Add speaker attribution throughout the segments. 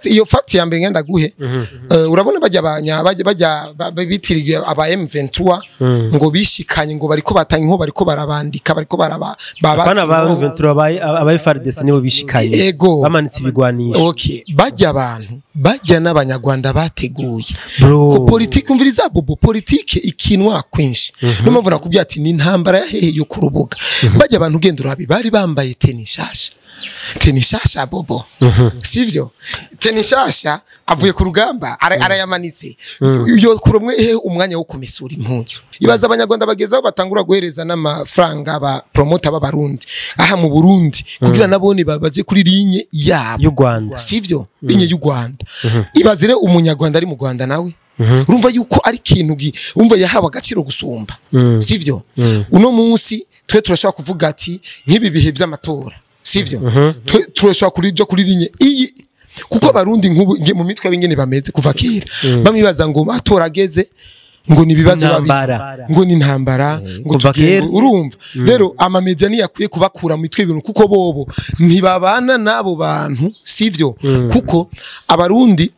Speaker 1: iyo fact ya mbere ngenda guhe urabona bajya bitiriye aba M23 ngo bishikanye ngo bariko batanga inko bariko barabandika bariko baraba
Speaker 2: bana ba M23 aba FARDC nibo bishikanye bamanitse ibigwanisho
Speaker 1: okay bajya abantu bajya n'abanyarwanda bateguye ko politike umviriza bobo politike ikinwa kwinshi no mavuna kubya ati ni intambara yahehe yo kurubuga bajya abantu ugenda urabi bari bambaye tenishasha bobo sivyo tenishasha avuye ku rugamba arayamanitse yo kuromwe umwanya wo kumesura impunzu ibaza abanyarwanda bagezaho batangura guhereza n'amafaranga ba promoter b'abarundi aha mu Burundi kugira nabone baje kuri linye yabo
Speaker 2: y'u Rwanda
Speaker 1: sivyo linye y'u Rwanda ibazire umunyarwanda ari mu Rwanda nawe urumva yuko ari kintu umva yahawe agaciro gusumba sivyo uno munsi twe turashaka kuvuga ati nk'ibi bihe by'amatora sivyo turashaka kuri linye iyi kuko abarundi nk'ubu mu mitwe y'ingene bameze kuva kera bamibaza ngo matora ageze ngo ni bibazo ngo ni intambara ngo urumva rero ama media ni yakwiye kubakura mu mitwe ibintu kuko bobo ntibabana nabo bantu sivyo kuko abarundi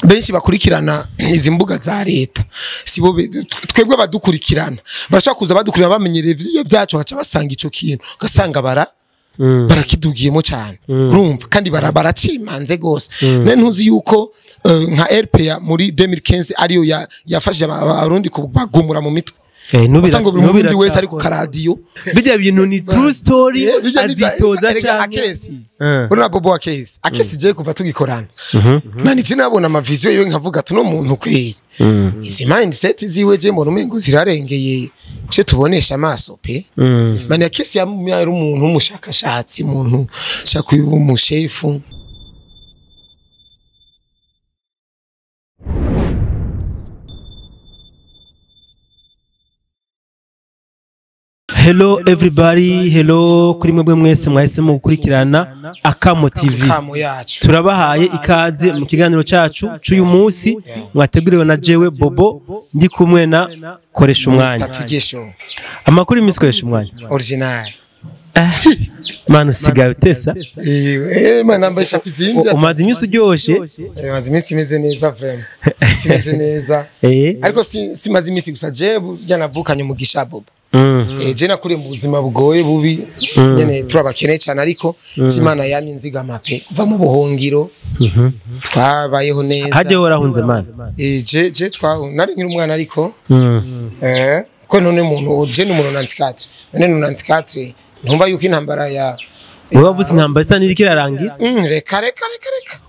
Speaker 1: benshi bakurikirana izi mbuga za leta sibo twebwe badukurikirana barashaka kuza badukurira bamenyereye ivyo byacu baca basanga ico kintu gasanga barakidugiyemo cyane urumva kandi baracimanze gose ntuzi yuko nka RPA muri 2015 ariyo yafashe abarundi kubagumura mu mitwe Nusango buri wese ari ku karadiyo
Speaker 2: bijya bintu ni true story azitoza cyane
Speaker 1: akesi uruna bobo akesi je kuva tugikorana mani je nabona ama vision yo nkavuga tuno muntu kweri izi mindset ziwe je mbona umengo zirarengeye cyo tubonesha amaso pe mani akesi yari umuntu umushakashatsi umuntu shaka umushefu
Speaker 2: Hello everybody, hello kuri mwebwe mwese mwahisemo gukurikirana Akamo TV. Turabahaye ikaze mu kiganiro cyacu cy'uyu munsi mwateguriwe na jewe Bobo ndi kumwe na Koresha Umwanya. Amakuru imisi Koresha Umwanya.
Speaker 1: Original.
Speaker 2: Manu sigaye utesa.
Speaker 1: Nambaye shapizi inzi.
Speaker 2: Umaze imisi uryoshe.
Speaker 1: Umaze imisi imeze neza vraiment. Imeze neza. Ariko simaze imisi gusa je byanavukanye umugisha Bobo. Je nakuri mu buzima bugoye bubi nyene turabakene cyane ariko Imana yami nziga mape kuva mu buhongiro twabayeho neza
Speaker 2: haje warahunze man
Speaker 1: je nari nkiri umwana ariko ko none muntu je ni umuntu nantikate none nantikate ntumva yuko intambara ya
Speaker 2: wewe buzi intambara isa niri kirarangira
Speaker 1: reka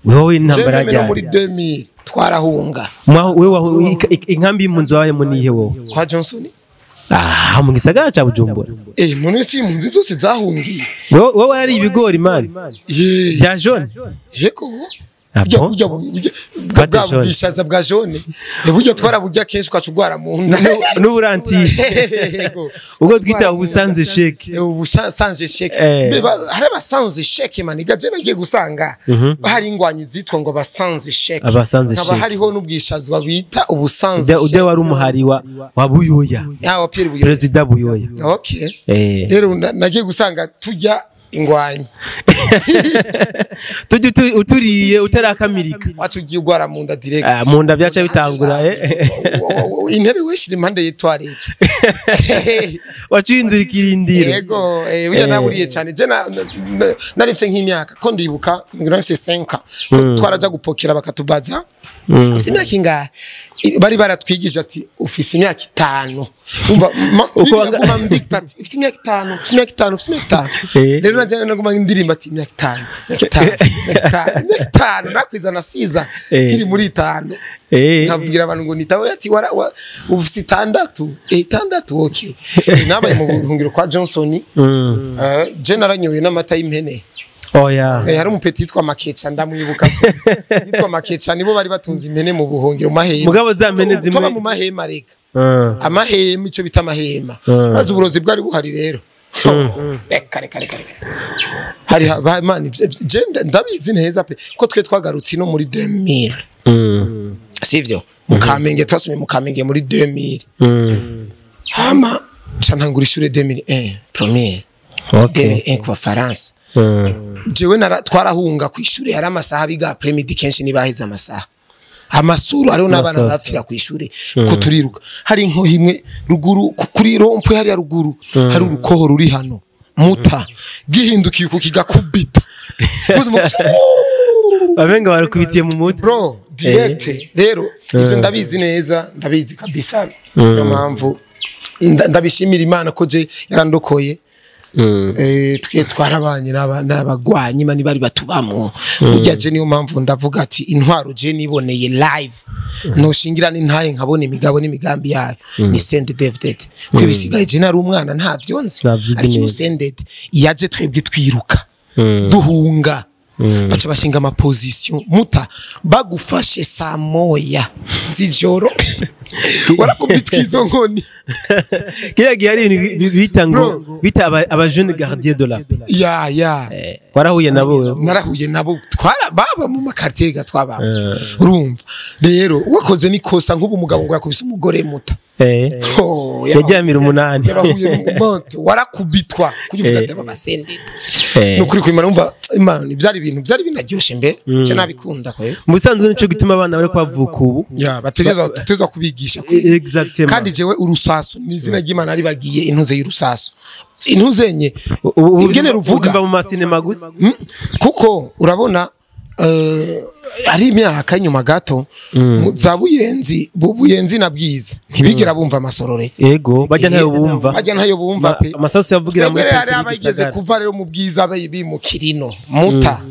Speaker 2: wewe intambara ya
Speaker 1: muri 2000 twarahunga
Speaker 2: wewe inkambi y'impunzi waye munihe wowe
Speaker 1: kwa Johnson
Speaker 2: mu gisagara cya Bujumbura
Speaker 1: none si impunzi zose zahungiye
Speaker 2: wowe ari ibigori man bya jaune
Speaker 1: yego bwishaza bwa jaune buryo twaraburya kenshi ukacugwara mu nda
Speaker 2: n'uburanti ubwo twita ubusanze sheke
Speaker 1: ubusanze sheke hari abasanze sheke man igaje nagiye gusanga hari ingwanyi zitwa ngo basanze sheke nkaba hariho n'ubwishazwa bita ubusanze
Speaker 2: sheke ujya wari umuhari wa Buyoya President Buyoya
Speaker 1: okay rero nagiye gusanga tujya ingwanyi
Speaker 2: uturiye utarakamirika
Speaker 1: watugiye ugwara mu nda direct
Speaker 2: mu nda byaca bitangura
Speaker 1: intebe weshire impande y'itware
Speaker 2: wacindura ikirindiro
Speaker 1: yego uya naburiye cyane je narifse nk'imyaka ko ndibuka narifse 5 twaraja gupokera bakatubaza ufite imyaka ingahe bari baratwigije ati ufise imyaka 5 umva uko dictate ufite imyaka 5 rero najya naguma indirimba ati imyaka 5 nakwizana siza iri muri 5 nkabwira abantu ngo nitawe ati ufite 6 okay nabaye mu buhungiro kwa Johnson je naranyoye n'amata y'impene hari umupeti yitwa Makecha ndamwibuka yitwa Makecha nibo bari batunze impene mu buhungiro mahema
Speaker 2: mugabo za mpene zimwe
Speaker 1: toba mu mahema reka amahema ico bita amahema bazi uburozi bwari buhari rero reka hari man ndabizi neza pe ko twe twagarutse no muri 2000 sivyo mukamenge twasumye mukamenge muri 2000 hama cantangura ishure 2001 premier okay ku Faransa jewe twarahunga ku ishuri hari amasaha biga premidi kenshi nibaheza amasaha amasuru ariho n'abana bapfira ku ishuri ko turiruka hari nko himwe ruguru kuri rompwe hari ruguru hari urukoho ruri hano muta gihindukiye ku kigakubita
Speaker 2: abenga barakubitiye mu mutwe
Speaker 1: bro direct rero ivyo ndabizi neza ndabizi kabisa niyo mpamvu ndabishimira Imana ko je yarandokoye twe twarabanye n'abagwanyi mani bari batubamwo ujya je niyo mpamvu ndavuga ati intwaro je niboneye live no shingira n'intaye nkabona imigabo n'imigambi yayo ni Send David kwibisigaye je nari umwana nta vyonzi ariko Send yaje twebwe twiruka duhunga bacha bashinga ama position muta bagufashe saa moya z'ijoro warakubitwizo nkoni
Speaker 2: kira gihari bita aba jeune gardien de la paix
Speaker 1: ya
Speaker 2: warahuye nabo
Speaker 1: narahuye nabo twara baba mu makartier ga twaba urumva rero wakoze nikosa nk'ubu umugabo ngo yakubise umugore muta
Speaker 2: yajyamira 8
Speaker 1: yabahuye n'umonte warakubitwa kugira ugate babasende nukuri kwimana umva Imana byari ibintu binaryoshe mbe cyo nabikunda ko
Speaker 2: mu bisanzwe nico gituma abana bari kwavuka ubu
Speaker 1: bategeza kubigisha
Speaker 2: exactement
Speaker 1: kandi jewe urusaso ni izina ry'Imana ari bagiye intuze y'urusaso intuzenye ingene ruvuga
Speaker 2: mu masinema gusa
Speaker 1: kuko urabona ari imyaka nyuma gato za buyenzi na bwiza ntibigera bumva amasorore
Speaker 2: yego bajya ntayo bumva
Speaker 1: pe
Speaker 2: amasaso yavugira
Speaker 1: muri ari abageze kuva rero mu bwiza bimukirino muta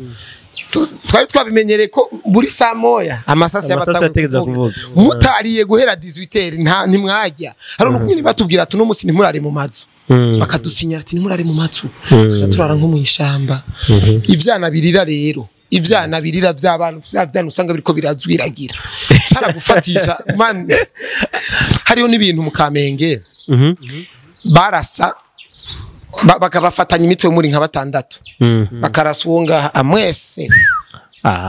Speaker 1: twari twabimenyereye ko muri saa moya amasasi
Speaker 2: yategeza kuvuga
Speaker 1: mutariye guhera 18h nta ntimwajya hari n'ukuntu batubwira ati no musi ntimurare mu mazu bakadusinyira ati ntimurare mu mazu turara nko mu ishamba ivyana birira rero ivyana birira vy'abantu vy'avyana usanga biriko birazwiragira caragufatisha man hariho n'ibintu mu Kamenge barasa bakabafatanya imitwe muri nka 6 bakaraswonga amwese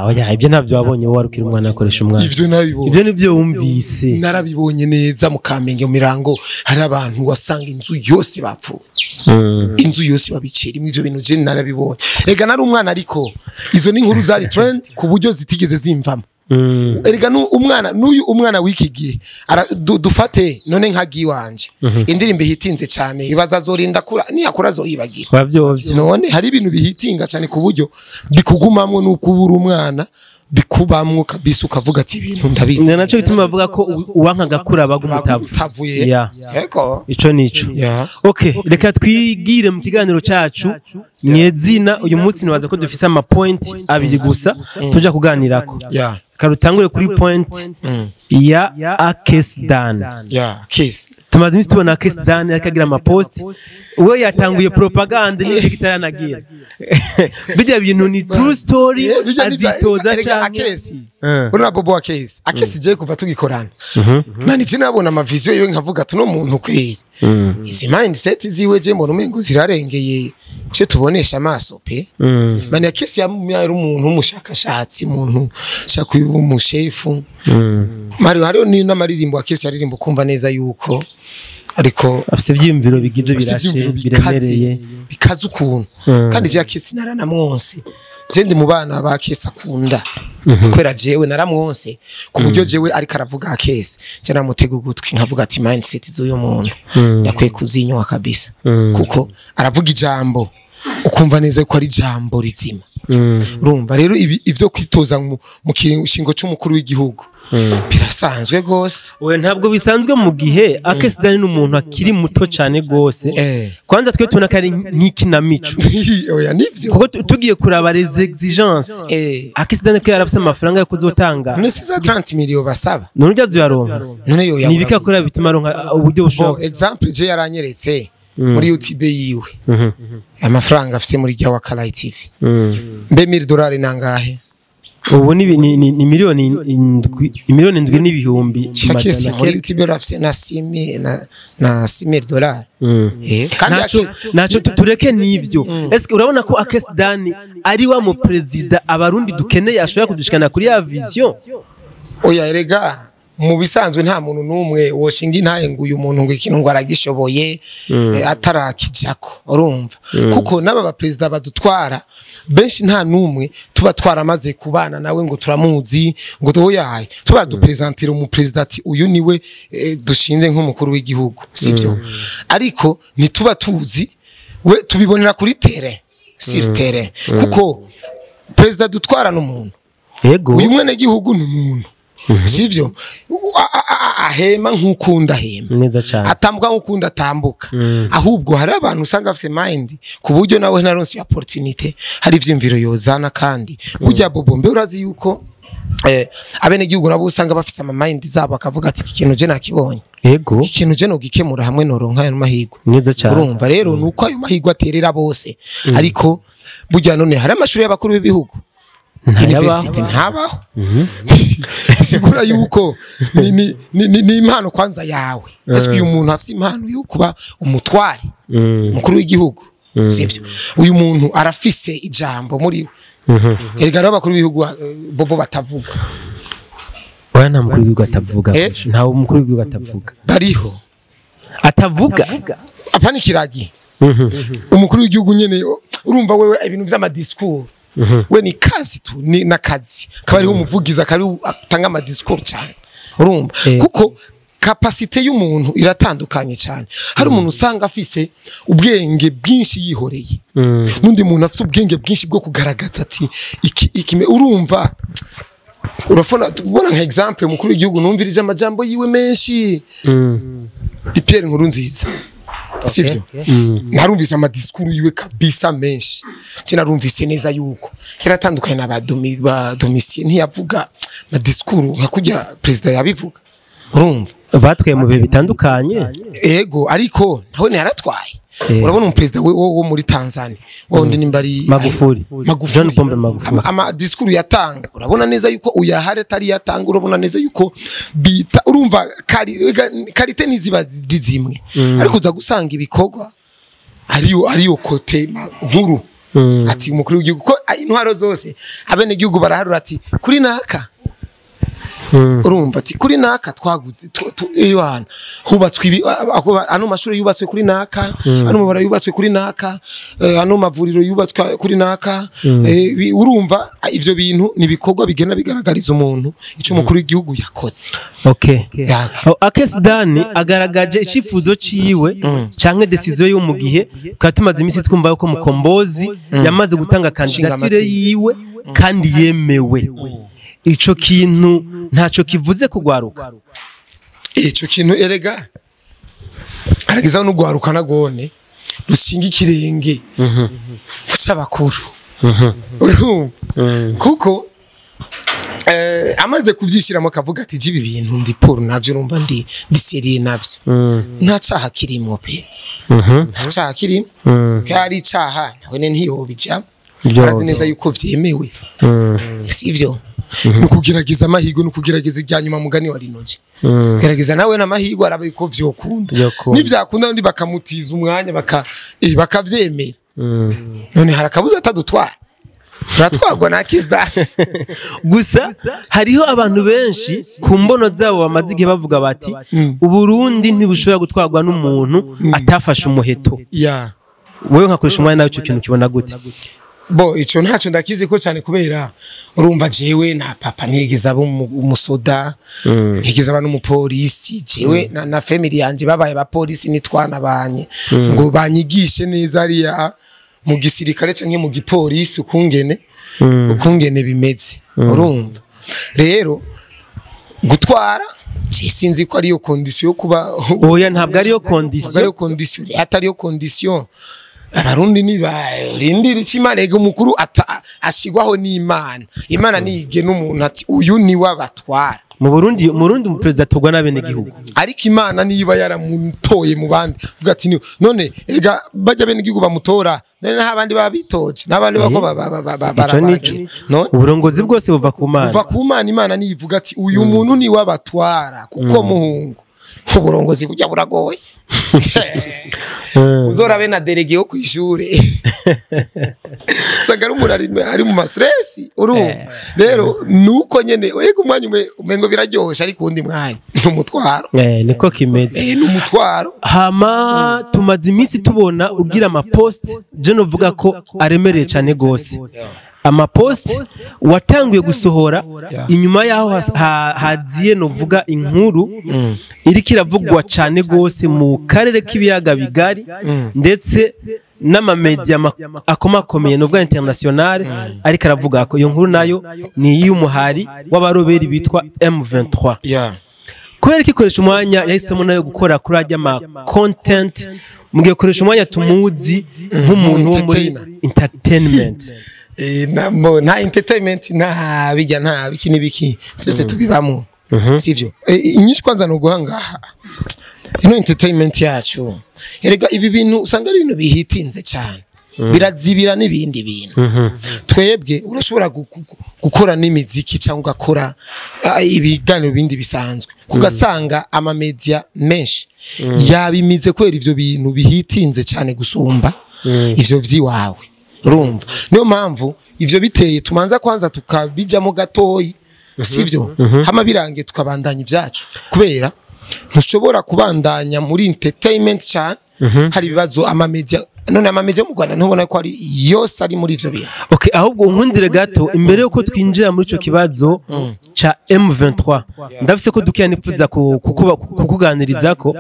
Speaker 2: oya ibyo ntabyo wabonye warukira umwana akoresha umwana
Speaker 1: ivyo nabibonye
Speaker 2: ibyo nivyo wumvise
Speaker 1: narabibonye neza mu Kamenge mu mirango hari abantu wasanga inzu yose bapfuye inzu yose babicera ivyo bintu je narabibonye ega nari umwana ariko izo ni inkuru zari trend ku buryo zitigeze zimvamo erega n'uyu umwana wikigiye dufate none nkagi wanje indirimbo hitinze cyane ibaza zorinda kura niyakura zo yibagira
Speaker 2: bavyovye
Speaker 1: none hari ibintu bihitinga cyane ku buryo bikugumamwe n'ukubura umwana bikubamwo kabisa ukavuga ati ibintu ndabizi
Speaker 2: naco bituma bavuga ko uwanka gakura
Speaker 1: bagumutavuye
Speaker 2: yego ico nico okay reka twigire mu kiganiro cacu nyezina uyu munsi nibaza ko dufise ama point abiri gusa tuja kuganirako karutangure kuri point ya Akesdan
Speaker 1: Kes
Speaker 2: tumaze imisi tubona Akesdan akagira ama post we yatanguye propaganda ni gitaranagira bijya bintu ni true story azitoza cyane
Speaker 1: Akesi uruna Bobo Akesi je kuva tugikorana nani je nabona ama vision yo nkavuga tuno muntu kweri izi mindset ziwe je mbona umengo zirarengeye cyo tubonesha amaso pe mani Akesi yari umuntu umushakashatsi umuntu shaka umushefu Mario hariho ni n'amaririmbo Akesi yaririmbo kumva neza yuko ariko
Speaker 2: afise ivyimviro bigize biremereye
Speaker 1: bikaza ukuntu kandi je Akesi naranamwonse zende mu bana ba Akesi akunda kwera jewe naramwonse ku buryo jewe ariko aravuga Akesi je namutega ugutwi nkavuga ati mindset z'uyo muntu yakwiye kuzinywa kabisa kuko aravuga ijambo ukumva neza ko ari jambo rizima urumva rero ivyo kwitoza mu kishingo cy'umukuru w'igihugu birasanzwe gose
Speaker 2: we ntabwo bisanzwe mu gihe Akesdan n'umuntu akiri muto cyane gose kwanza twe tubona kari nk'ikinamico
Speaker 1: oya nivyo
Speaker 2: kuko tugiye kuraba les exigences Akesdan ko yarafise amafaranga yo kuzotanga
Speaker 1: none siza 30 million basaba
Speaker 2: none ujya ziyaronka
Speaker 1: none yo
Speaker 2: ni bikakora bituma aronka uburyo bushoboka
Speaker 1: example je yaranyeretse muri YouTube yiwe amafaranga afise muri rya Wakala TV mbe $1000 nangahe
Speaker 2: ubu ni miliyoni indwi n'ibihumbi
Speaker 1: Akesi muri YouTube afise na $6,000
Speaker 2: kandi naco tureke nivyo eske urabona ko Akesdan ari wa mu president abarundi dukeneye ashobora kudushikana kuri ya vision
Speaker 1: oya erega mu bisanzwe nta muntu numwe woshinga intaye ngo uyu muntu ngo ikintu ngo aragishoboye atarakijako urumva kuko n'aba ba president badutwara benshi nta numwe tuba twaramaze kubana nawe ngo turamuzi ngo doyaye tuba dupresentira mu president ati uyu niwe dushinze nk'umukuru w'igihugu sivyo ariko ntituba tuzi we tubibonera kuri terrain sur terrain kuko president dutwara n'umuntu
Speaker 2: yego
Speaker 1: uyu mwene gihugu n'umuntu sivyo ahema nk'ukunda hema
Speaker 2: neza cyane
Speaker 1: atambuka nk'ukunda atambuka ahubwo hari abantu usanga afite mind ku buryo nawe naronse opportunity hari ivyimviro yozana kandi burya Bobo mbe urazi yuko abene gihugu nabo usanga bafite ama mind zabo akavuga ati ikintu je nakibonye
Speaker 2: yego
Speaker 1: ikintu je no gikemura hamwe noronka ayo mahigwa
Speaker 2: neza cyane
Speaker 1: urumva rero nuko ayo mahigwa aterera bose ariko burya none hari amashuri y'abakuru b'ibihugu university ntabaho sigura yuko ni impano kwanza yawe ese uyu muntu afite impano yo kuba umutware mukuru w'igihugu sivyo uyu muntu arafise ijambo muri erega abakuru b'ibihugu Bobo batavuga
Speaker 2: wana mukuru w'igihugu atavuga nta mukuru w'igihugu atavuga
Speaker 1: bariho
Speaker 2: atavuga
Speaker 1: apana kiragi umukuru w'igihugu nyene urumva wewe ibintu vy'ama discours we ni kazi tu ni nakazi kabari umuvugiza kari atanga ama discours cyane urumva kuko capacité y'umuntu iratandukanye cyane hari umuntu usanga afise ubwenge bwinshi yihoreye nundi muntu afise ubwenge bwinshi bwo kugaragaza ati iki urumva urafona tubona nka example mukuru w'igihugu numvirije amajambo yiwe menshi Pierre Nkurunziza sivyo narumvise ama discours yiwe kabisa menshi narumvise neza yuko yaratandukanye na ba domicier ntiyavuga na discours nka kujya president yabivuga urumva
Speaker 2: batwaye mu bihe bitandukanye
Speaker 1: ego ariko nawe yaratwaye urabona mu president wo muri Tanzania wundi nimbari
Speaker 2: Magufuli John Pombe Magufuli
Speaker 1: ama discours yatanga urabona neza yuko uyahare atari yatanga urabona neza yuko bita urumva karite niziba zimwe ariko uza gusanga ibikorwa ariyo kote nkuru ati umukuru w'igihugu ko intwaro zose abene gihugu baraharura ati kuri naka urumva ati kuri naka twaguze Yohana hubatswe ano mashuri yubatswe kuri naka ano mabara yubatswe kuri naka ano mavuriro yubatswe kuri naka urumva ivyo bintu nibikorwa bigenda bigaragariza umuntu ico mukuru w'igihugu yakoze
Speaker 2: okay Akesi Dani agaragaje icifuzo ciwe canke decision yo mu gihe katumaze imisi twumva yuko Mukombozi yamaze gutanga kandidatire yiwe kandi yemewe ico kintu ntaco kivuze kugwaruka
Speaker 1: ico kintu erega arageza no gwaruka nagone rushinga ikirenge cy'abakuru kuko amaze kuvyishiramo kavuga ati jibi bintu ndi Paul navyo numva ndi serie navyo nta caha kirimo pe nta caha kirimo kari caha nawe ntiyobijya arazi neza yuko vyemewe sivyo nukugerageza amahigo nukugerageza iryanyuma mugani wa rinoje gerageza nawe n'amahigo araba yuko vyokunda nivyakunda ndi bakamutiza umwanya bakavyemera none harakabuza atadutwara turatwagwa na Akisda
Speaker 2: gusa hariho abantu benshi ku mbono zabo bamaze igihe bavuga bati Uburundi ntibushobora gutwagwa n'umuntu atafashe umuheto wewe nkakoresha umwanya nawe ico kintu kibona gute
Speaker 1: bo ico ntacyo ndakizi ko cyane kubera urumva jewe na papa nigeze abo umusoda nigeze aba n'umupolisi jewe na family yanje babaye ba polisi nitwanabanye ngo banyigishe neza ariya mu gisirikare canke mu gipolisi ukungene bimeze urumva rero gutwara sinzi ko ariyo condition yo kuba
Speaker 2: oya ntabwo ariyo condition
Speaker 1: atariyo condition abarundi ni barindira ikimarega umukuru ashigwaho n'Imana Imana nige n'umuntu ati uyu ni wabatwara
Speaker 2: mu Burundi umuperezida togwa n'abene gihugu
Speaker 1: ariko Imana niba yaramutoye mu bandi vuga ati none erega bajya bene gihugu bamutora none n'abandi babitoje n'abandi bako barabaki
Speaker 2: no uburongozi bwose buva
Speaker 1: ku Mana Imana nivuga ati uyu muntu ni wabatwara kuko muhungu uburongozi bujya buragoye uzorabe na delege yo kwishure usanga ari umuntu ari mu stress urumva rero nuko nyene ego umwanya umengo biraryosha ariko undi mwanya n'umutwaro
Speaker 2: niko kimeze
Speaker 1: n'umutwaro
Speaker 2: hama tumaze iminsi tubona ugira ama post je novuga ko aremereye cyane gose ama post watanguye gusohora inyuma yaho haziye novuga inkuru iri kiravugwa cyane gose mu karere k'ibiyaga bigari ndetse n'amamedia akomakomeye novuga international ariko aravuga ko iyo nkuru nayo ni y'umuhari w'abaroberi bitwa M23 kubera ikoresha umwanya yahisemo nayo gukora kuri ajya ma content mugiye koresha umwanya tumuzi nk'umuntu wo muri entertainment
Speaker 1: nta entertainment nta bijya nta biki n'ibiki byose tubibamo sivyo inyinshi kwanza no guhangaha ino entertainment yacu erega ibi bintu usanga ari ibintu bihitinze cyane birazibira n'ibindi bintu twebwe urashobora gukora n'imiziki cyangwa ugakora ibiganiro bindi bisanzwe kugasanga ama media menshi yabimize kwera ivyo bintu bihitinze cyane gusumba ivyo vyiwawe urumva niyo mpamvu ivyo biteye tumanza kwanza tukabijamo gatoyi sivyo hama birange tukabandanya ivyacu kubera ntushobora kubandanya muri entertainment cyane hari bibazo ama media none ama media mu Rwanda ntubona ko ari yose ari muri ivyo bintu
Speaker 2: okay ahubwo nkundire gato imbere yuko twinjira muri ico kibazo cha M23 ndafise ko dukiya nipfuza kukuganiriza ko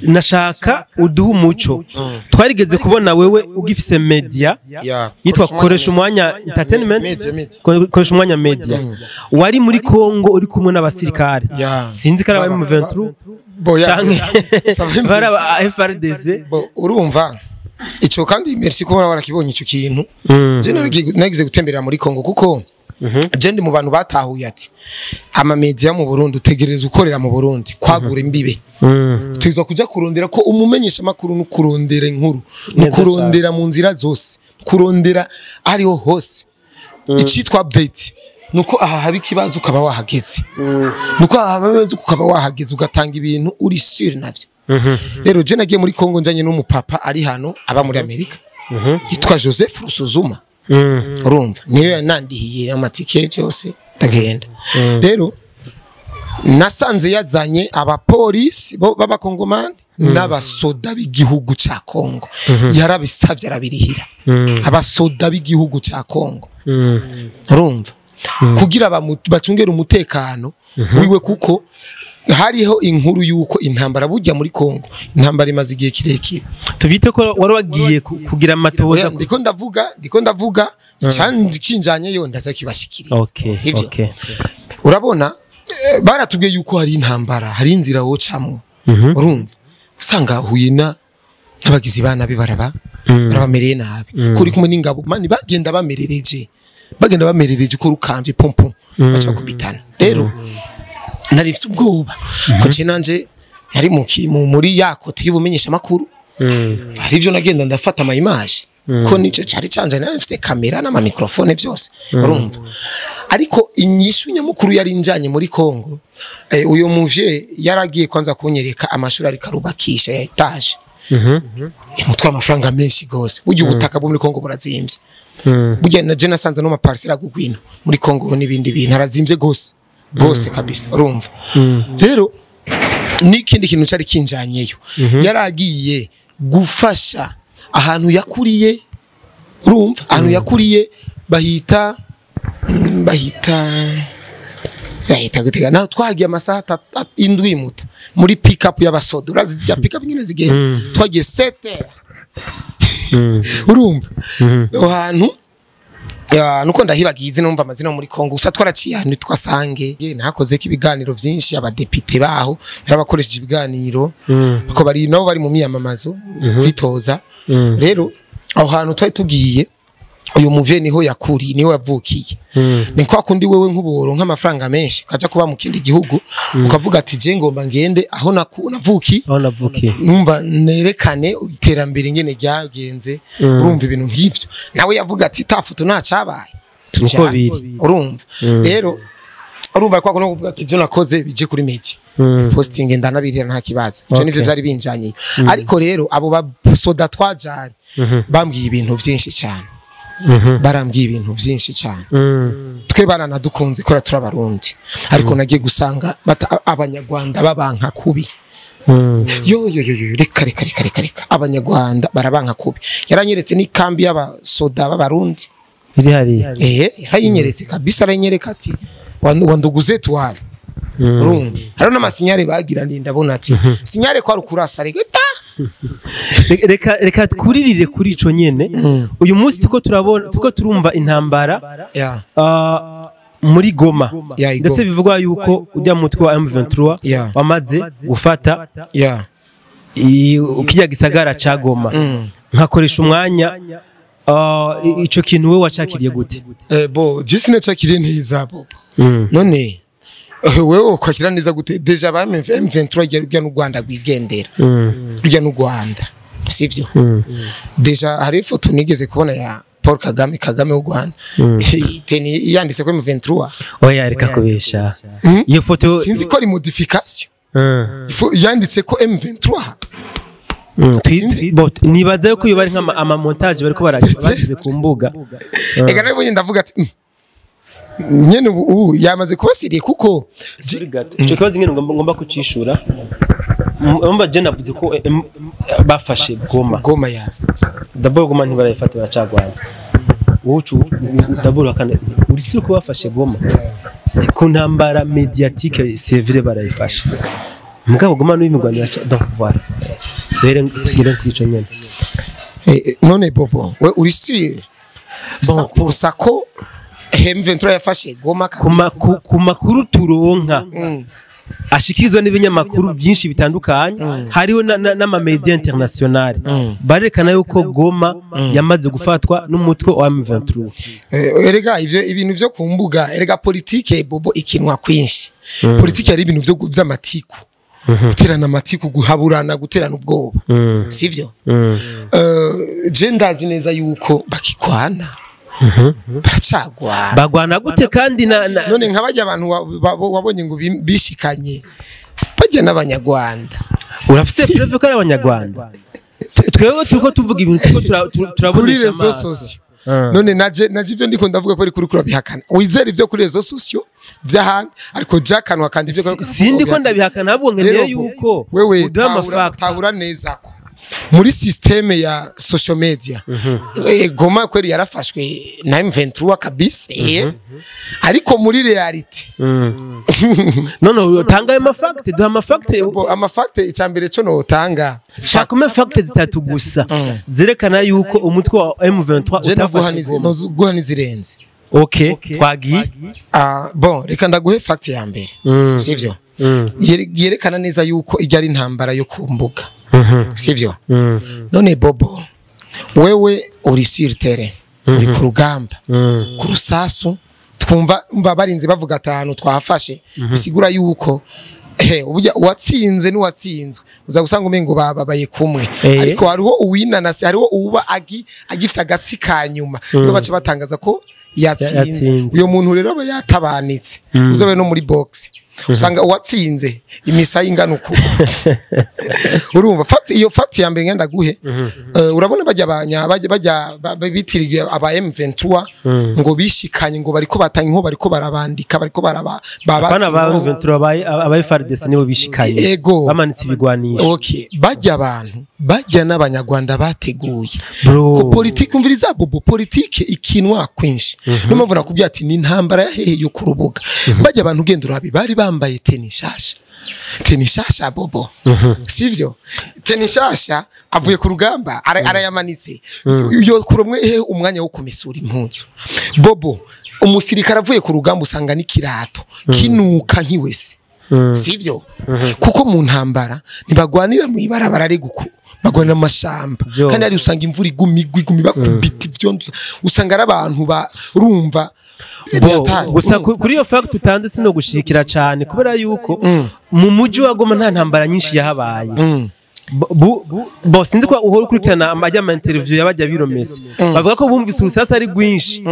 Speaker 2: nashaka uduha umuco twarigeze kubona wewe ugifise media yitwa koresha umwanya entertainment koresha umwanya media wari muri Kongo uri kumwe n'abasirikare sinzi ko ari M23 canke bara FRDC
Speaker 1: urumva ico kandi merci ko warakibonye ico kintu je nagize gutemberera muri Kongo kuko je ndi mu bantu batahuye ati ama media mu Burundi utegereza ukorera mu Burundi kwagura imbibe tuza kuja kurondera ko umumenyesha makuru no kurondera inkuru no kurondera mu nzira zose kurondera ariho hose icitwa update nuko aha haba ikibazo ukaba wahageze nuko aha haba ukaba wahageze ugatanga ibintu uri sure navyo rero je nagiye muri Kongo njanye n'umupapa ari hano aba muri Amerika yitwa Joseph Rusuzuma urumva niyo yanandihiye amatike byose tagenda rero nasanze yazanye abapolisi b'abakongomani n'abasoda b'igihugu ca Kongo yarabisavye arabirihira abasoda b'igihugu ca Kongo urumva kugira bacungera umutekano wiwe kuko hariho inkuru yuko intambara bujya muri Kongo intambara imaze igihe kirekire
Speaker 2: tuvite ko wari wagiye kugira amatohoza
Speaker 1: ndiko ndavuga cinjanye yo ndaza kibashikiriza sivyo urabona baratubwiye yuko hari intambara hari inzira wocamwe urumva usanga huyina abagizi bana bibaraba barabamereye nabi kuri kumwe n'ingabo mani bagenda bamerereje ko rukanje pompo bacha kubitana rero narifite ubwoba ko cenanje nari muri yakote y'ubumenyesha makuru hari ivyo nagenda ndafata ama image ko nico cari canje nafite kamera n'ama microphone byose urumva ariko inyishu nyamukuru yari njanye muri Kongo uyo muvye yaragiye kwanza kunyereka amashuri ari karubakisha ya etage mutwa amafaranga menshi gose buryo ubutaka bwo muri Kongo burazimvye burya na je nasanze no maparcela gugwino muri Kongo n'ibindi bintu arazimvye gose kabisa urumva rero nikindi kintu cari kinjanyeyo yaragiye gufasha ahantu yakuriye urumva ahantu yakuriye bahita gutega naho twagiye amasaha indwi muta muri pick up y'abasoda urazi zya pick up nyine zigenda twagiye 7h urumva ahantu nuko ndahibagize numva amazina muri Kongo usa twaraciye ahantu twasange nakoze ko ibiganiro vyinshi abadepite baho barabakoresheje ibiganiro ko bari nabo bari mu miyamamazo kwitoza rero aho hantu twari tugiye uyu muvye niho yakuri niho yavukiye ni kwa kundi wewe nk'uboro nk'amafaranga menshi kaja kuba mu kindi gihugu ukavuga ati je ngomba ngende aho navuki numva nerekane iterambere ngene ryagenze urumva ibintu nk'ivyo nawe yavuga ati tafuto nta cabaye urumva rero urumva ko no kuvuga ati ibyo nakoze bije kuri media posting ndanabirira nta kibazo ibyo nivyo byari binjanye ariko rero abo basoda twajanye bambwiye ibintu byinshi cyane barambwiye ibintu byinshi cyane twe baranadukunze kora turabarundi ariko nagiye gusanga abanyarwanda babanka kubi yo reka abanyarwanda barabanka kubi yaranyeretse ni kambi y'abasoda b'abarundi
Speaker 2: iri hari
Speaker 1: yarayinyeretse kabisa aranyereka ati wanduguze twara urumva hari n'amasinyare bagira ndabona ati sinyare kwa rukurasa
Speaker 2: reka tkuririre kuri ico nyene uyu munsi tuko turumva intambara muri Goma ndetse bivugwa yuko ujya mu mutwe wa M23 wamaze gufata ukijya gisagara ca Goma nkakoresha umwanya ico kintu we wacakiriye gute
Speaker 1: bo jisine cakiriye ntiza bo none wewe kwakira neza gute deja ba M23 rujya n'u Rwanda rwigendera rujya n'u Rwanda sivyo deja hari ifoto nigeze kubona ya Paul Kagame w'u Rwanda teni yanditse ko M23
Speaker 2: oya reka kubesha iyo foto
Speaker 1: sinzi ko ari modification yanditse ko M23
Speaker 2: nibaza yuko iyo bari nk'ama montage bariko baragize ku mbuga
Speaker 1: ega nayo ndavuga ati nyene ubu yamaze kubasiriye kuko
Speaker 2: cyo kibazo ngene ngomba kucishura umba je navuze ko bafashe Goma
Speaker 1: ya
Speaker 2: d'abord Goma ntibarayifata baracagwana ucu d'abord akane uri sire ko bafashe Goma ku ntambara mediatique c'est vrai barayifashe mugabo Goma no imigwanira donc voilà dore tugire kwico nyene
Speaker 1: none bobo we uri sire pour ça ko M23 yafashe Goma
Speaker 2: ku makuru turonka ashikirizwa n'ibinyamakuru byinshi bitandukanye hariho n'ama media international barekana yuko Goma yamaze gufatwa n'umutwe wa M23
Speaker 1: erega ivyo ibintu byo kumbuga erega politique bobo ikinwa kwinshi politique ari ibintu byo vy'amatiku guterana amatiku guhaburana guterana ubwoba sivyo je ndazi neza yuko bakikwana
Speaker 2: bagwana gute kandi
Speaker 1: none nk'abajya abantu wabonye ngo bishikanye bajya n'abanyarwanda
Speaker 2: urafise preuve ko ari abanyarwanda twewe tuko tuvuga ibintu tuko turabonesha amaso
Speaker 1: none naje ibyo ndiko ndavuga ko ari kuri kurabihakana wizera ibyo kuri rezo sosio by'ahantu ariko jakanwa kandi ibyo
Speaker 2: sindi ko ndabihakana ahubwo nkeneye yuko
Speaker 1: uduha amafacts tahura neza ko muri systeme ya social media Goma kweri yarafashwe na M23 kabisa ariko muri reality
Speaker 2: no tanga amafacts duha
Speaker 1: amafacts icyambere cyo no tanga
Speaker 2: shaka facts zitatu gusa zerekana yuko umutwe wa M23
Speaker 1: utafashwe no guhanizirenze
Speaker 2: okay twagi
Speaker 1: bon reka ndaguhe fact ya mbere sivyo yerekana neza yuko ijya ari intambara yo kumbuga sivyo none bobo wewe uri sur terrain uri ku rugamba ku rusasu twumva barinze bavuga atanu twafashe bisigura yuko ubujya watsinze n'uwatsinzwe uza gusanga umengo babaye kumwe ariko hariho uwinanase hariho uba agifisa agatsi kanyuma no bace batangaza ko yatsinze uyo muntu rero aba yatabanitse uzobe no muri box usanga uwatsinze imisa y'ingano uko urumva iyo fact ya mbere ngenda guhe urabona bajya bitiriye aba M23 ngo bishikanye ngo bariko batanga nko bariko barabandika bariko
Speaker 2: bana ba M23 aba FARDC nibo bishikanye bamanitse ibigwanisho
Speaker 1: okay bajya abantu bajya n'abanyarwanda bateguye ko politiki umviriza bobo politiki ikinwa kwinshi no mavuna kubya ati ni intambara yahehe yo kurubuga bajya abantu gendura bari bambaye tenishasha bobo sivyo tenishasha avuye ku rugamba arayamanitse yo kuromwe umwanya wo kumesura impuzu bobo umusirikare avuye ku rugamba usanga n'ikirato kinuka nkiwese sivyo kuko mu ntambara ntibagwanira mu ibarabara reguko bagwanira amashamba kandi ari usanga imvura igumi bakubita ivyo usanga ari abantu barumva
Speaker 2: gusa kuri iyo fact utanze sino gushikira cyane kubera yuko mu muji wa Goma nta ntambara nyinshi yahabaye bo sinzi ko uhora ukurikirana amajya ama interview yabajya biromese bavuga ko bumvise urusasa ari rwinshi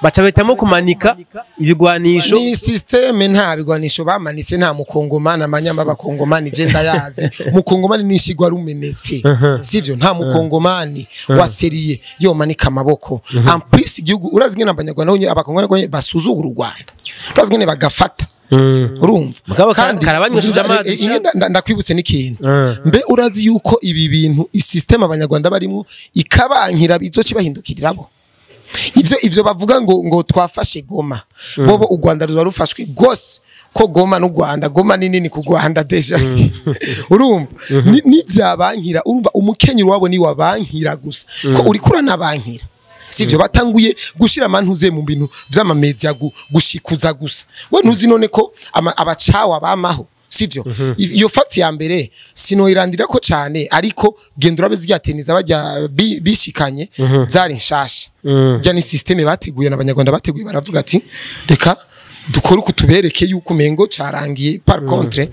Speaker 2: baca bahitamo kumanika ibigwanisho
Speaker 1: ni systeme nta bigwanisho bamanise nta mukongomani amanyama abakongomani je ndayazi mukongomani nishigwa rumenetse sivyo nta mukongomani waseriye yo manika amaboko en plus igihugu urazi ngene abanyarwanda abakongomani basuzugura u Rwanda urazi ngene bagafata urumva
Speaker 2: kandi karabanyushije amazi
Speaker 1: ndakwibutse n'ikintu mbe urazi yuko ibi bintu isysteme abanyarwanda barimo ikabankira bizoci bahindukirirabo ivyo bavuga ngo twafashe Goma bobo u Rwanda ruzarufashwe gose ko Goma n'u Rwanda Goma nini ku Rwanda deja urumva ni byabankira urumva umukenyero wabo ni wabankira gusa ko uri kurana bankira sivyo batanguye gushira amantuze mu bintu vy'amamedia gushikuza gusa we ntuzi none ko abacawa bamaho sivyo iyo fact ya mbere sinoirandira ko cyane ariko gendura beziyateniza bajya bishikanye zari nshasha bya ni systeme bateguye n'abanyarwanda bateguye baravuga ati reka dukore uko tubereke yuko mengo carangiye par contre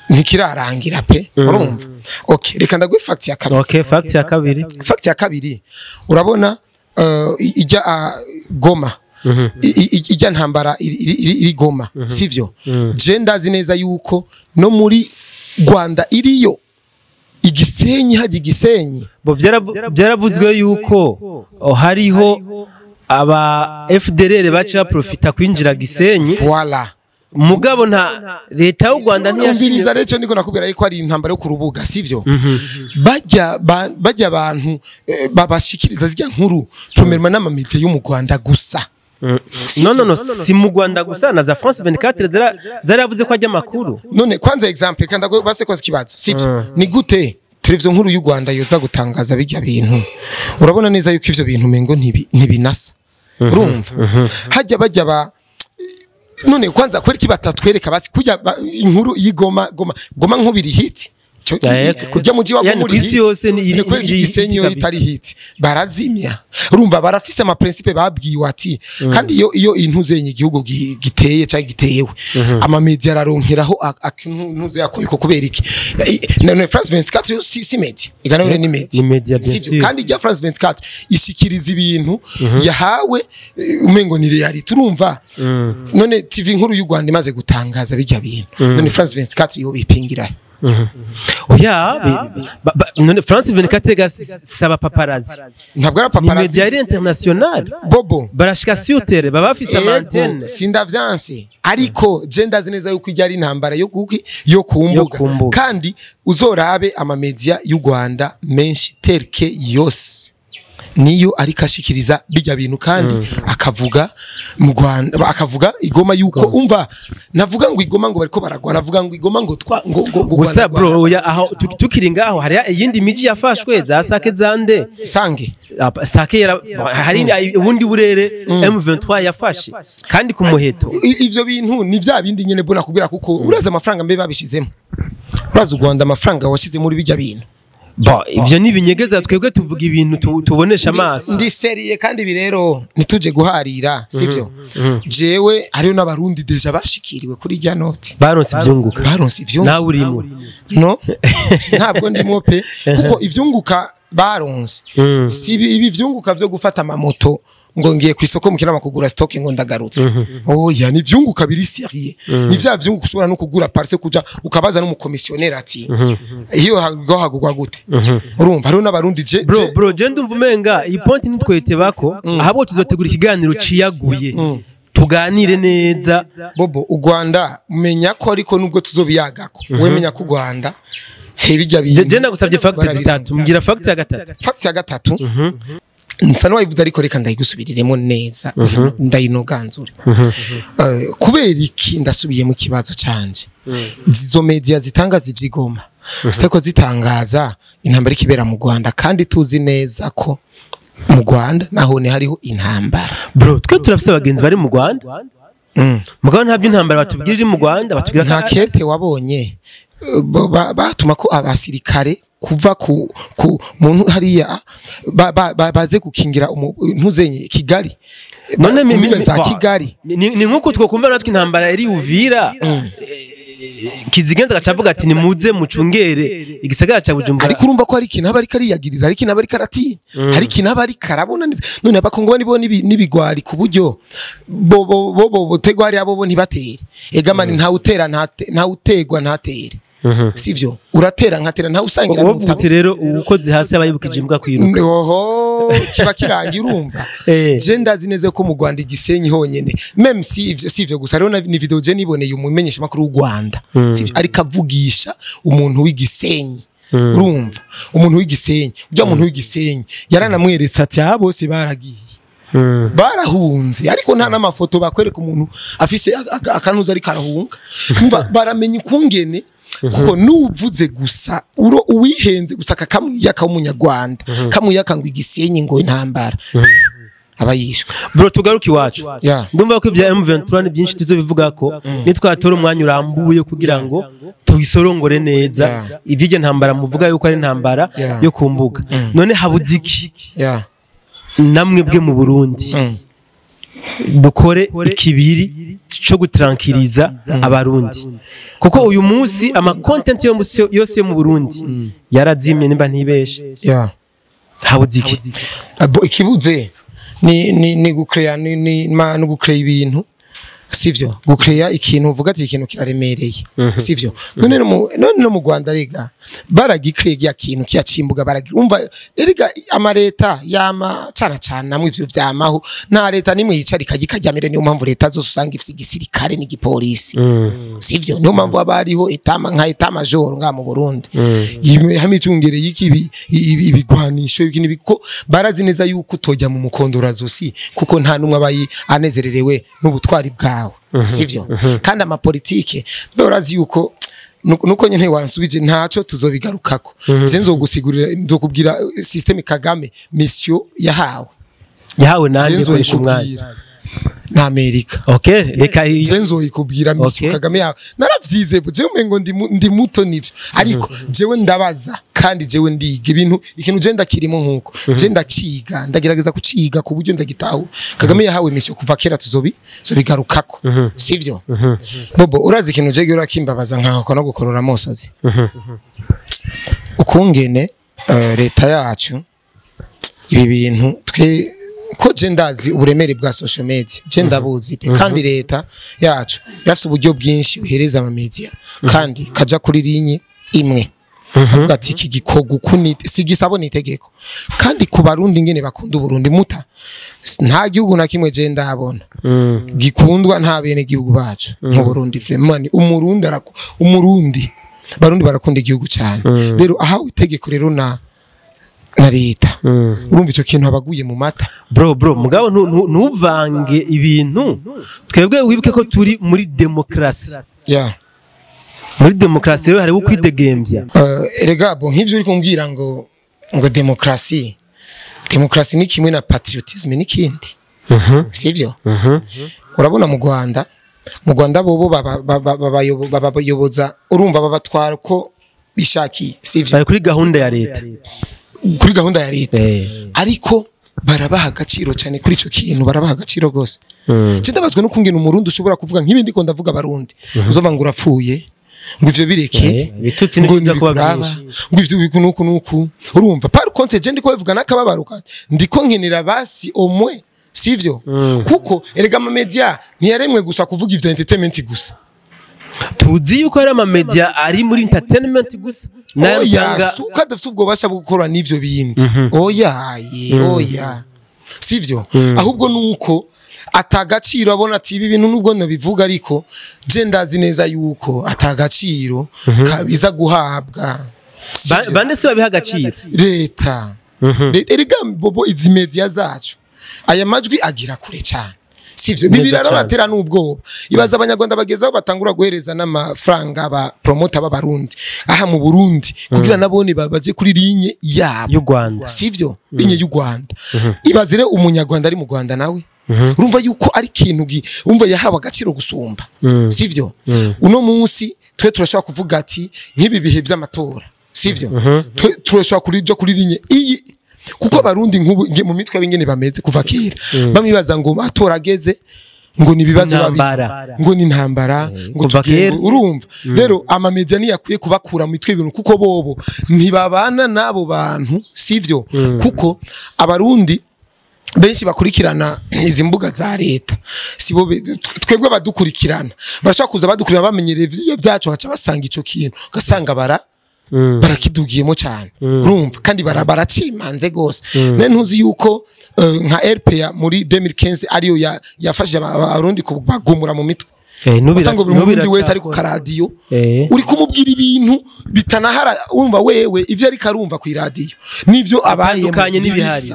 Speaker 1: ntikirarangira pe urumva okay reka ndagwe fact ya kabiri fact ya kabiri urabona ijya Goma ijya ntambara iri Goma sivyo je ndazi neza yuko no muri Rwanda iriyo igisenyi haje igisenyi
Speaker 2: bo byaravuzwe yuko hariho aba FDLR bacha profita kwinjira gisenyi
Speaker 1: voilà
Speaker 2: mugabo nta leta y'u Rwanda
Speaker 1: ntiyashiriza rero niko nakubwira yuko ari intambara yo ku rubuga sivyo bajya abantu babashikiriza zijya nkuru premièrement n'amamite yo mu Rwanda gusa
Speaker 2: no si mu Rwanda gusa na za France 24 zaravuze ko ajya makuru
Speaker 1: none kwanza example kandi base ko kibazo sivyo ni gute televiziyo nkuru y'u Rwanda yoza gutangaza bijya bintu urabona neza yuko ivyo bintu mengo ntibinasa urumva hajya bajya ba none kwanza kwereka batatwereka basi kujya inkuru y'Igoma Goma nkubiri hit kujya muji wa muri
Speaker 2: isi yose ni
Speaker 1: iri isenyo itari hit barazimya urumva barafise ama principe babwiwe ati kandi iyo intuzenye igihugu giteye cyangwa giteyewe ama media araronkeraho akintuze yakoye ko kubera iki none France 24 si media igana ni media kandi ya France 24 ishikiriza ibintu yahawe umengo ni reality urumva none TV nkuru y'u Rwanda imaze gutangaza bijya bintu none France 24 yo bipingira
Speaker 2: oya France 24 saba paparazzi
Speaker 1: ntabwo ari paparazzi
Speaker 2: ni media international
Speaker 1: bobo
Speaker 2: barashika sur terre baba bafise antenne
Speaker 1: sindavyanse ariko je ndazi neza yuko ijya ari intambara yo kumbuga kandi uzorabe ama media y'u Rwanda menshi terke yose niyo arikashikiriza bijya bintu kandi akavuga mu Rwanda akavuga Igoma yuko umva navuga ngo Igoma ngo bariko baragwa navuga ngo Igoma ngo
Speaker 2: gusa bro aho tukiringa aho hari iyindi miji yafashwe za Sake zande Sake hari ubundi burere M23 yafashe kandi ku muheto
Speaker 1: ivyo bintu ni vya bindi nyene bona kubira kuko uraza amafaranga mbe babishizemo uraza u Rwanda amafaranga washize muri bijya bintu
Speaker 2: ivyo nibinyegeza twebwe tuvuga ibintu tubonesha amaso
Speaker 1: ndi seriye kandi birero nituje guharira sivyo jewe hariyo n'abarundi deja bashikiriwe kuri rya note
Speaker 2: baronse ivyunguka
Speaker 1: nawe
Speaker 2: urimo
Speaker 1: no ntabwo ndimo pe kuko ivyunguka baronse si ibi vyunguka byo gufata amamoto ngo ngiye ku isoko mukina kugura stock ngo ndagarutse oya ni vyunguka biri seriye ni vya vyunguka ushobora no kugura parse kuja ukabaza n'umukomissionnaire ati iyo hagugwa gute urumva hariyo n'abarundi
Speaker 2: bro je ndumva umenga iyi point nitwete bako ahabo tuzotegura ikiganiro ciyaguye tuganire neza
Speaker 1: bobo u Rwanda menya ko ariko nubwo tuzobiyagako we menya ko u Rwanda hebijya biye
Speaker 2: je ndagusabye fact zitatu mbwira fact ya gatatu
Speaker 1: nsano wayivuze ariko reka ndayigusubiriremo neza ndayinoganzure kubera iki ndasubiye mu kibazo canje izo media zitangaza ivy'Igoma sitako zitangaza intambara ikibera mu Rwanda kandi tuzi neza ko mu Rwanda naho ne hariho intambara
Speaker 2: bro twe turafise abagenzi bari mu Rwanda mugabo ntabyo intambara batubwirira mu Rwanda batubwira
Speaker 1: nta kete wabonye batuma ko abasirikare kuva ku muntu hariya baze gukingira ntuzenye Kigali
Speaker 2: none
Speaker 1: mimi za Kigali
Speaker 2: ni nkuko twokumva natwe intambara iri Uvira Kizigenza gacavuga ati nimuze mucungere igisagara ca Bujumbura
Speaker 1: ariko urumva ko hari ikintu aba ariko ariyagiriza hari ikintu aba ariko aratinya hari ikintu aba ariko arabona none abakongo nibo n'ibigwari ku buryo bo tegwa hari abo ntibatere egamani nta utera nta utegwa ntatere sivyo uratera nkatera nta usangira
Speaker 2: n'utavuga rero ukoze hasi abayibukije imbwa kwiruka
Speaker 1: oho kiba kirangira urumva je ndazi neze ko mu Rwanda Gisenyi honyene même sivyo gusa rero ni video je niboneye umumenyesha makuru w'u Rwanda sivyo ariko avugisha umuntu w'Igisenyi urumva umuntu w'Igisenyi ujya umuntu w'Igisenyi yaranamweretse ati bose baragiye barahunze ariko nta n'amafoto bakwereka umuntu afise akanuza ari karahunga umva baramenye ukungene kuko nuvuze gusa uwihenze gusa kakamwiyaka w'umunyarwanda kamwiyaka ngo Igisenyi ngo intambara abayishwe
Speaker 2: bro tugaruki wacu ndumva ko ibya M23 ni byinshi tuzobivuga ko nitwatora umwanya urambuye kugira ngo tubisorongore neza ivyije ntambara muvuga yuko ari intambara yo kumbuga none habuziki namwe bwe mu Burundi dukore ikibiri cyo gutarankiriza abarundi kuko uyu munsi ama content yose mu Burundi yarazimye nimba ntibeshe habuziki
Speaker 1: ikibuze ni gukreya no gukreya ibintu sivyo gukreya ikintu uvuga ati ikintu kiraremereye sivyo none no mu Rwanda rega baragikrega ikintu cyacimbuga baragumva rega amareta yama cyana namwe ivyo vyamaho nta leta nimwe yicara ikajyamire niyo mpamvu leta zose usanga ifite igisirikare n'igipolisi sivyo niyo mpamvu abariho etama nka etama major nga mu Burundi hamicungere y'ikibi ibigwanisho ibintu biko barazi neza yuko utojya mu mukondora zosi kuko nta numwe abayi anezererewe n'ubutwari bwa sivyo kandi amapolitike barazi yuko nuko nyene wansubije ntaco tuzobigarukako zenzo gusigurira ndokubwira systeme Kagame mission yahawe nanje koresha umwanya na Amerika
Speaker 2: okay reka
Speaker 1: zenzo ikubwira mission Kagame yawe naravyize je umengo ndi muto nivyo ariko jewe ndabaza kandi jewe ndiga ibintu ikintu je ndakirimo nkuko je ndakiga ndagerageza kuciga ku buryo ndagitaho Kagame yahawe mission kuva kera tuzobigarukako sivyo bobo urazi ikintu je gira kimbabaza nkako no gukorora mosozi ukungene leta yacu ibi bintu twe ko je ndazi uburemere bwa social media je ndabuzi pe kandi leta yacu yafite uburyo bwinshi uhereza ama media kandi kaja kuri linye imwe avuga ati iki gikogo kunite sigisabona itegeko kandi ku barundi ngene bakunda Burundi muta nta gihugu na kimwe je ndabona gikundwa nta bene gihugu bacu mu Burundi vraiment umurundi barundi barakunda igihugu cyane rero ahawe itegeko rero na leta urumva ico kintu abaguye mu mata
Speaker 2: bro mugabo ntuvange ibintu twebwe wibuke ko turi muri demokrasi muri demokrasi rero hari ukwidegembya
Speaker 1: erega bo nk'ivyo uri kumbwira ngo demokrasi ni kimwe na patriotisme n'ikindi sivyo urabona mu Rwanda bobo babayoboza urumva babatwara ko bishakiye sivyo
Speaker 2: bari kuri gahunda ya leta
Speaker 1: ariko barabaha agaciro cyane kuri ico kintu barabaha agaciro gose ndabazwe no kungena umurundi ushobora kuvuga nk'ibindi ko ndavuga abarundi uzova ngo urapfuye ngo ivyo bireke
Speaker 2: bitutsi niza kuba byinshi
Speaker 1: ngo ivyo bikunuku nuku urumva par contre je ndiko bivuga nakababaruka ndiko nkenera basi omwe sivyo kuko erega ama media ntiyaremwe gusa kuvuga ivyo entertainment gusa
Speaker 2: tuzi yuko ari ama media ari muri entertainment gusa
Speaker 1: nayo sanga suka dafite ubwo basha gukora n'ivyo bindi oya sivyo ahubwo nuko atagaciro abona ati ibi bintu nubwo nabivuga ariko je ndazi neza yuko atagaciro kabiza guhabwa
Speaker 2: bande se babiha agaciro
Speaker 1: leta erega bobo izi media zacu aya majwi agira kure cyane sivyo bibirara batera n'ubwoba ibaza abanyarwanda bagezaho batangura guhereza n'amafaranga aba promoter b'abarundi aha mu Burundi kugira nabone baje kuri linye yabo
Speaker 2: y'u Rwanda
Speaker 1: sivyo linye y'u Rwanda ibazire umunyarwanda ari mu Rwanda nawe urumva yuko ari kintu umva yahawe agaciro gusumba sivyo uno munsi twe turashaka kuvuga ati nk'ibi bihe by'amatora sivyo turashaka kuri linye iyi kuko abarundi nk'ubu mu mitwe y'ingene bameze kuva kera bamwibaza ngo atora ageze ngo ni bibazo
Speaker 2: Intambara.
Speaker 1: ngo ni intambara ngo
Speaker 2: kuva
Speaker 1: tugiye
Speaker 2: kera.
Speaker 1: urumva rero ama media ni yakwiye kubakura mu mitwe ibintu kuko bobo ntibabana nabo bantu sivyo kuko abarundi benshi bakurikirana izi mbuga za leta sibo twebwe badukurikirana barashaka kuza badukurira bamenyereye byacu haca basanga ico kintu gasanga barakidugiyemo cyane urumva kandi baracimanze gose ntuzi yuko nka RPA muri 2015 ariyo yafashije abarundi kubagumura mu mitwe usanga buri murundi wese ari ku karadiyo uri kumubwira ibintu bitanahara wumva wewe ivyo ari karumva ku iradiyo nivyo abayemukanye
Speaker 2: n'ibihari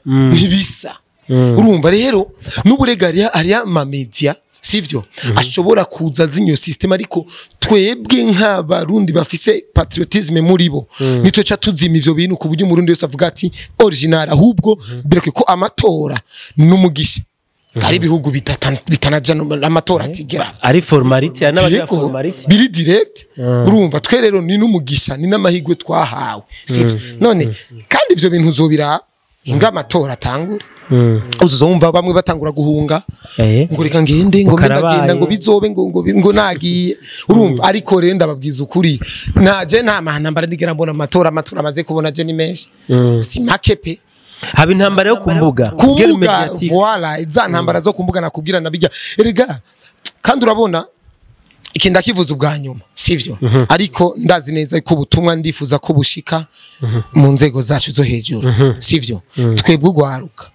Speaker 1: ntibisa urumva rero n'uburegari ari ama media sivyo ashobora kuza zinyo system ariko twebwe nk'abarundi bafise patriotisme muri bo nitwe ca tuzima ivyo bintu ku buryo umurundi wese avuga ati original ahubwo bireke ko amatora n'umugisha ari bihugu bitanaja amatora atigera
Speaker 2: ari formality n'abagira formality
Speaker 1: biri direct urumva twe rero ni n'umugisha ni n'amahigwe twahawe sivyo none kandi ivyo bintu uzobira inga amatora atangura uzumva bamwe batangura guhunga ngo reka ngende ngo ndagenda ngo bizobe ngo nagiye urumva ariko rero ndababwiza ukuri naje nta mahana ndigera mbona amatora amaze kubona je ni menshi si make pe
Speaker 2: haba intambara yo kumbuga
Speaker 1: voilà iza ntambara zo kumbuga nakubwira nabijya erega kandi urabona ikinda kivuza ubwa nyuma sivyo ariko ndazi neza ko ubutumwa ndifuza ko bushika mu nzego zacu zo hejuru sivyo twebwe ugwaruka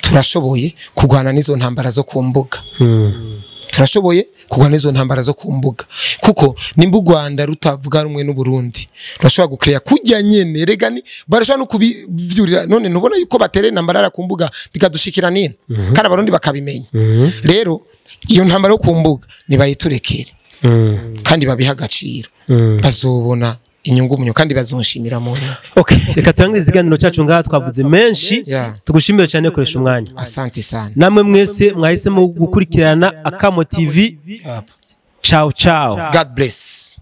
Speaker 1: turashoboye kugwana n'izo ntambara zo kumbuga turashoboye kugwana n'izo ntambara zo kumbuga kuko nimba u Rwanda rutavuga rumwe n'u Burundi rashobora gukreya kujya nyene rega ni barashobora no kubivyurira none ntubona yuko batere intambara kumbuga bikadushikira nini kandi abarundi bakabimenya rero iyo ntambara yo kumbuga nibayiturekere kandi babiha agaciro bazobona inyungu munyo kandi bazonshimira mu
Speaker 2: okay reka turangize iziganiro cyacu ngaha twavuze menshi tugushimira cyane koresha umwanya
Speaker 1: asante sana
Speaker 2: namwe mwese mwahisemo gukurikirana Akamo TV ciao ciao
Speaker 1: God bless